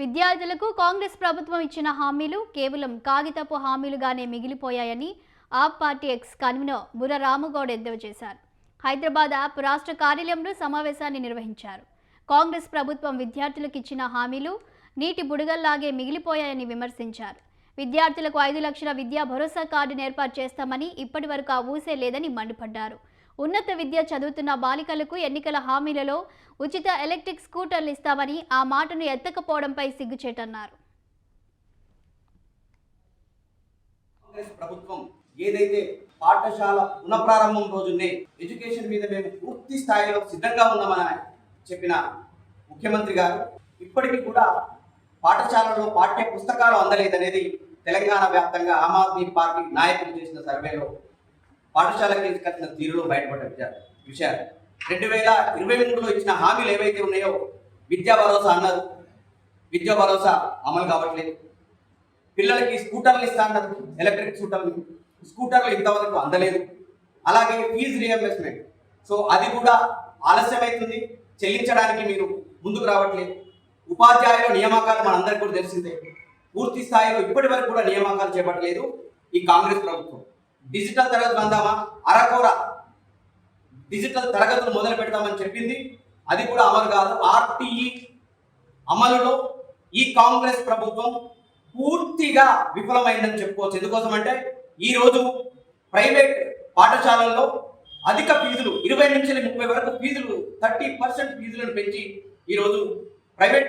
విద్యార్థులకు కాంగ్రెస్ ప్రభుత్వం ఇచ్చిన హామీలు కేవలం కాగితపు హామీలుగానే మిగిలిపోయాయని ఆప్ పార్టీ ఎక్స్ కన్వీనర్ బుర్ర రామగౌడ్ ఎద్దేవా చేశారు. హైదరాబాద్ ఆప్ రాష్ట్ర కార్యాలయంలో సమావేశాన్ని నిర్వహించారు. కాంగ్రెస్ ప్రభుత్వం విద్యార్థులకు ఇచ్చిన హామీలు నీటి బుడగల్లాగే మిగిలిపోయాయని విమర్శించారు. విద్యార్థులకు 5 లక్షల విద్యా భరోసా కార్డును ఏర్పాటు చేస్తామని ఇప్పటివరకు ఆ ఊసే లేదని మండిపడ్డారు. ఉన్నత విద్య చదువుతున్న బాలికలకు ఎన్నికల హామీలలో ఉచిత ఎలక్ట్రిక్ స్కూటర్లు ఇస్తామని ఆ మాటను ఎత్తకపోవడంపై సిగ్గుచేటన్నారు. కాంగ్రెస్ ప్రభుత్వం ఏదైతే పాఠశాల పునఃప్రారంభం రోజునే ఎడ్యుకేషన్ మీద మేము పూర్తి స్థాయిలో సిద్ధంగా ఉన్నామని చెప్పిన ముఖ్యమంత్రి గారు ఇప్పటికీ కూడా పాఠశాలలో పాఠ్య పుస్తకాలు అందలేదనేది తెలంగాణ వ్యాప్తంగా ఆమ్ ఆద్మీ పార్టీ నాయకులు చేసిన సర్వేలో పాఠశాలకి తీసుకొచ్చిన తీరులో బయటపడ్డ విషయాలు. 2023లో ఇచ్చిన హామీలు ఏవైతే ఉన్నాయో విద్యా భరోసా అన్నారు, విద్యా భరోసా అమలు కావట్లేదు. పిల్లలకి స్కూటర్లు ఇస్తా అన్నారు, ఎలక్ట్రిక్ స్కూటర్లు ఇంతవరకు అందలేదు. అలాగే ఫీజు రియంబర్స్మెంట్, సో అది కూడా ఆలస్యమవుతుంది, చెల్లించడానికి మీరు ముందుకు రావట్లేదు. ఉపాధ్యాయుల నియామకాలు మనందరికీ కూడా తెలిసిందే, పూర్తి స్థాయిలో ఇప్పటి వరకు కూడా నియామకాలు చేపట్టలేదు ఈ కాంగ్రెస్ ప్రభుత్వం. డిజిటల్ తరగతులు అందామా, అరకొర డిజిటల్ తరగతులు మొదలు పెడతామని చెప్పింది, అది కూడా అమలు కాదు. ఆర్టీఈ అమలులో ఈ కాంగ్రెస్ ప్రభుత్వం పూర్తిగా విఫలమైందని చెప్పుకోవచ్చు. ఎందుకోసం అంటే ఈరోజు ప్రైవేట్ పాఠశాలల్లో అధిక ఫీజులు 20 నుంచి 30 వరకు ఫీజులు 30% ఫీజులను పెంచి ఈరోజు ప్రైవేట్